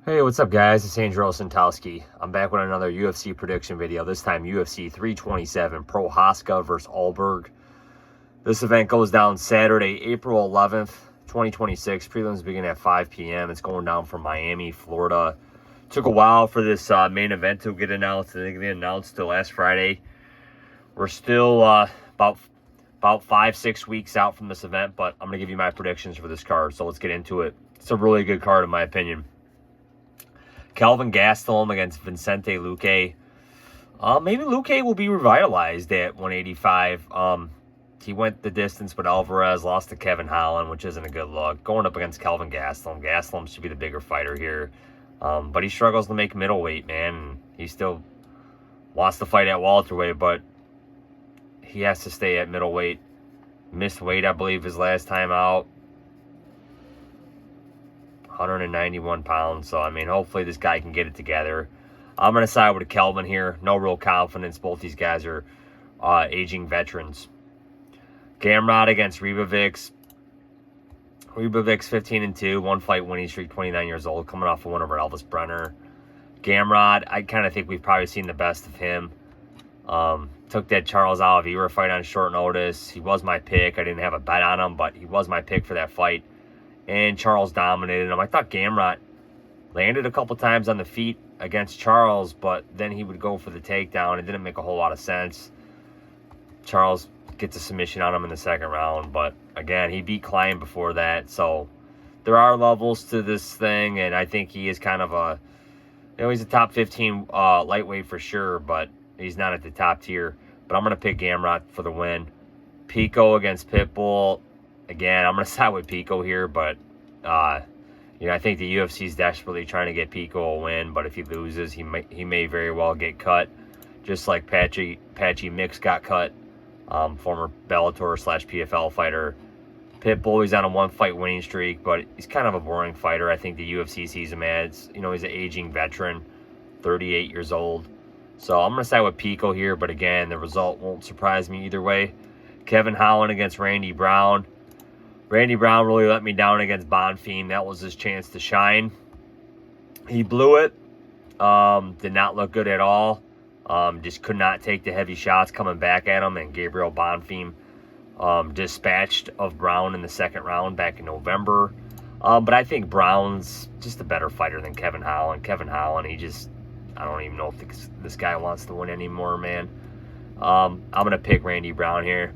Hey, what's up, guys? It's Andrew Santowski. I'm back with another UFC prediction video. This time, UFC 327, Prochazka versus Ulberg. This event goes down Saturday, April 11th, 2026. Prelims begin at 5 p.m. It's going down from Miami, Florida. Took a while for this main event to get announced. I think they announced it last Friday. We're still about 5-6 weeks out from this event, but I'm going to give you my predictions for this card. So let's get into it. It's a really good card, in my opinion. Kelvin Gastelum against Vicente Luque. Maybe Luque will be revitalized at 185. He went the distance with Alvarez, lost to Kevin Holland, which isn't a good look. Going up against Kelvin Gastelum. Gastelum should be the bigger fighter here. But he struggles to make middleweight, man. He still wants to fight at welterweight, but he has to stay at middleweight. Missed weight, I believe, his last time out. 191 pounds. So, I mean, hopefully this guy can get it together. I'm going to side with Kelvin here. No real confidence. Both these guys are aging veterans. Gamrot against Ribovics. Ribovics 15-2. One fight winning streak, 29 years old. Coming off of one over Elvis Brenner. Gamrot, I kind of think we've probably seen the best of him. Took that Charles Oliveira fight on short notice. He was my pick. I didn't have a bet on him, but he was my pick for that fight. And Charles dominated him. I thought Gamrot landed a couple times on the feet against Charles, but then he would go for the takedown. It didn't make a whole lot of sense. Charles gets a submission on him in the second round, but again, he beat Klein before that. So there are levels to this thing, and I think he is kind of a, he's a top 15 lightweight for sure, but he's not at the top tier. But I'm going to pick Gamrot for the win. Pico against Pitbull. Again, I'm going to side with Pico here, but, I think the UFC is desperately trying to get Pico a win, but if he loses, he may very well get cut, just like Patchy Mix got cut, former Bellator/PFL fighter. Pitbull, he's on a one-fight winning streak, but he's kind of a boring fighter. I think the UFC sees him as, he's an aging veteran, 38 years old. So I'm going to side with Pico here, but again, the result won't surprise me either way. Kevin Holland against Randy Brown. Randy Brown really let me down against Bonfim. That was his chance to shine. He blew it. Did not look good at all. Just could not take the heavy shots coming back at him. And Gabriel Bonfim dispatched of Brown in the second round back in November. But I think Brown's just a better fighter than Kevin Holland. Kevin Holland, I don't even know if this guy wants to win anymore, man. I'm going to pick Randy Brown here.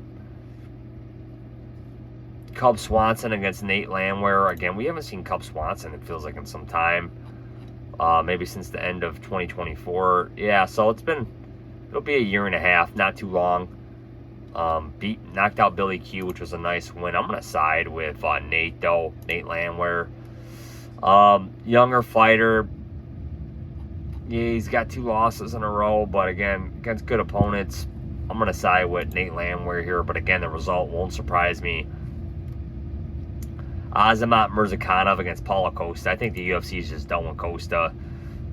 Cub Swanson against Nate Landwehr. Again, we haven't seen Cub Swanson, it feels like, in some time. Maybe since the end of 2024. Yeah, so it'll be a year and a half, not too long. Knocked out Billy Q, which was a nice win. I'm going to side with Nate, though. Nate Landwehr. Younger fighter. Yeah, he's got 2 losses in a row, but again, against good opponents, I'm going to side with Nate Landwehr here, but again, the result won't surprise me. Azamat Murzakanov against Paulo Costa. I think the UFC is just done with Costa.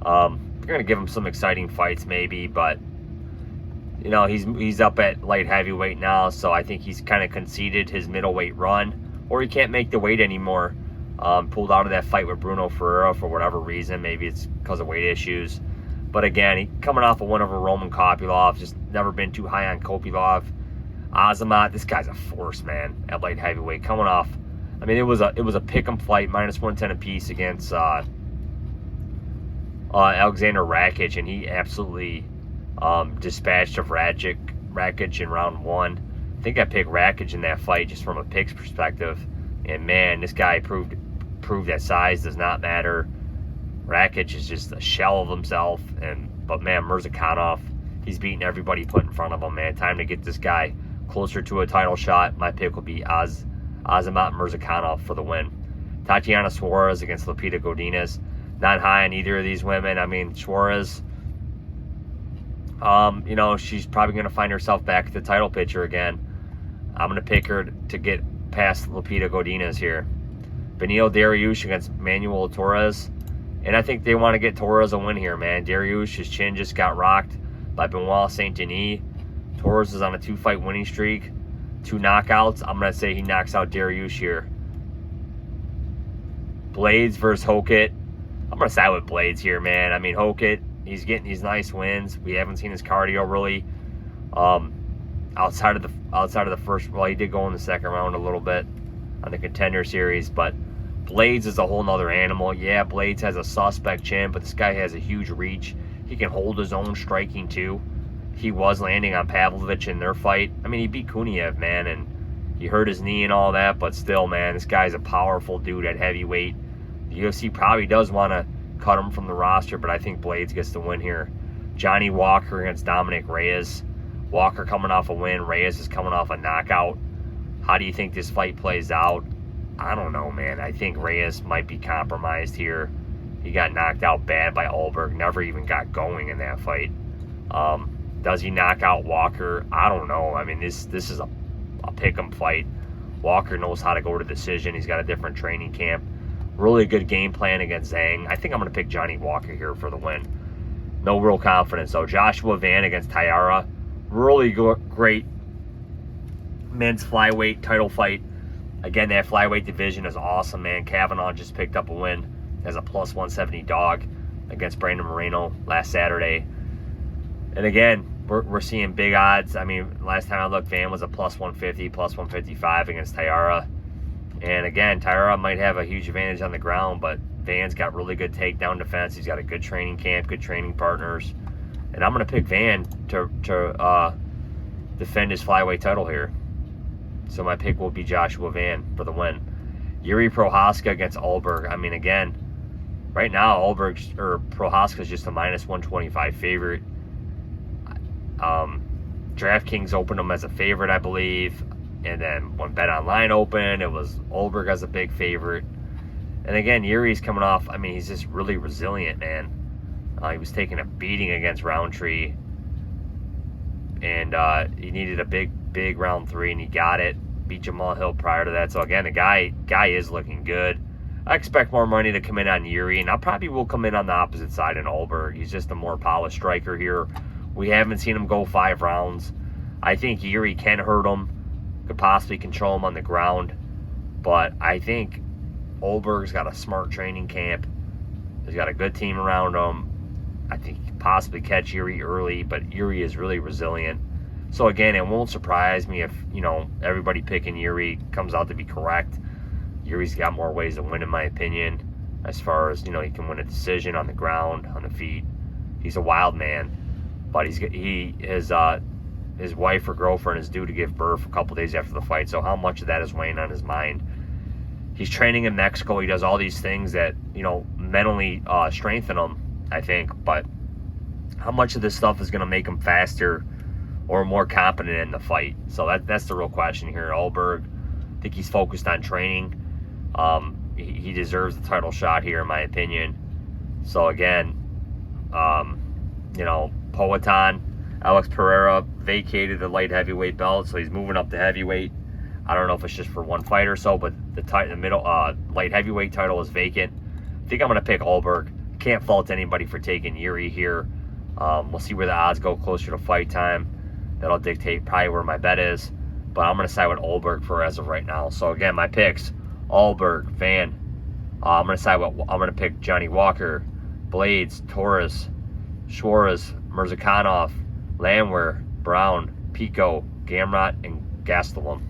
They're going to give him some exciting fights maybe, but he's up at light heavyweight now, so I think he's kind of conceded his middleweight run, or he can't make the weight anymore. Pulled out of that fight with Bruno Ferreira for whatever reason. Maybe it's because of weight issues. But again, he coming off a win over Roman Kopylov. Just never been too high on Kopylov. Azamat, this guy's a force, man, at light heavyweight. Coming off, it was a pick'em fight, -110 apiece against Alexander Rakic, and he absolutely dispatched of Rakic in round 1. I think I picked Rakic in that fight just from a picks perspective. And man, this guy proved that size does not matter. Rakic is just a shell of himself. But man, Murzakanov, he's beating everybody put in front of him, man. Time to get this guy closer to a title shot. My pick will be Azamat Murzakanov for the win. Tatiana Suarez against Lupita Godinez. Not high on either of these women. Suarez, she's probably going to find herself back at the title picture again. I'm going to pick her to get past Lupita Godinez here. Beneil Dariush against Manuel Torres. And I think they want to get Torres a win here, man. Dariush, his chin just got rocked by Benoit Saint-Denis. Torres is on a 2-fight winning streak. 2 knockouts. I'm going to say he knocks out Dariush here. Blades versus Hokit. I'm going to side with Blades here, man. I mean, Hokit, he's getting these nice wins. We haven't seen his cardio really. Outside of the first, well, he did go in the second round a little bit on the Contender Series, but Blades is a whole nother animal. Yeah, Blades has a suspect chin, but this guy has a huge reach. He can hold his own striking too. He was landing on Pavlovich in their fight. I mean, he beat Kuniev, man, and he hurt his knee and all that, but still, man, this guy's a powerful dude at heavyweight. The UFC probably does want to cut him from the roster, but I think Blades gets the win here. Johnny Walker against Dominic Reyes. Walker coming off a win. Reyes is coming off a knockout. How do you think this fight plays out? I don't know, man. I think Reyes might be compromised here. He got knocked out bad by Ulberg. Never even got going in that fight. Does he knock out Walker? I don't know. I mean, this is a pick'em fight. Walker knows how to go to decision. He's got a different training camp. Really good game plan against Zhang. I think I'm going to pick Johnny Walker here for the win. No real confidence, though. Joshua Van against Tyara. Really great men's flyweight title fight. Again, that flyweight division is awesome, man. Kavanaugh just picked up a win as a plus 170 dog against Brandon Moreno last Saturday. And again, we're seeing big odds. I mean, last time I looked, Van was a plus 150, plus 155 against Tyara. And again, Tyara might have a huge advantage on the ground, but Van's got really good takedown defense. He's got a good training camp, good training partners. And I'm going to pick Van to defend his flyweight title here. So my pick will be Joshua Van for the win. Yuri Prochazka against Ulberg. I mean, again, right now, Prochazka is just a minus 125 favorite. DraftKings opened him as a favorite, I believe. And then when BetOnline opened, it was Ulberg as a big favorite. And again, Yuri's coming off, I mean, he's just really resilient, man. He was taking a beating against Roundtree. And he needed a big round 3, and he got it. Beat Jamal Hill prior to that. So again, the guy is looking good. I expect more money to come in on Yuri, and I probably will come in on the opposite side in Ulberg. He's just a more polished striker here. We haven't seen him go 5 rounds. I think Yuri can hurt him, could possibly control him on the ground. But I think Ulberg's got a smart training camp. He's got a good team around him. I think he can possibly catch Yuri early, but Yuri is really resilient. So again, it won't surprise me if, everybody picking Yuri comes out to be correct. Yuri's got more ways to win, in my opinion, as far as, he can win a decision on the ground, on the feet. He's a wild man, but his wife or girlfriend is due to give birth a couple days after the fight, so how much of that is weighing on his mind? He's training in Mexico. He does all these things that, mentally strengthen him, I think, but how much of this stuff is going to make him faster or more competent in the fight? So that's the real question here. Ulberg, I think he's focused on training. He deserves the title shot here, in my opinion. So again, Poatan, Alex Pereira vacated the light heavyweight belt, so he's moving up to heavyweight. I don't know if it's just for one fight or so, but the middle light heavyweight title is vacant. I think I'm going to pick Ulberg. Can't fault anybody for taking Yuri here. We'll see where the odds go closer to fight time. That'll dictate probably where my bet is. But I'm going to side with Ulberg for as of right now. So again, my picks: Ulberg, Van. I'm going to pick Johnny Walker, Blades, Torres, Schwarz, Mirzakhanov, Landwehr, Brown, Pico, Gamrot, and Gastelum.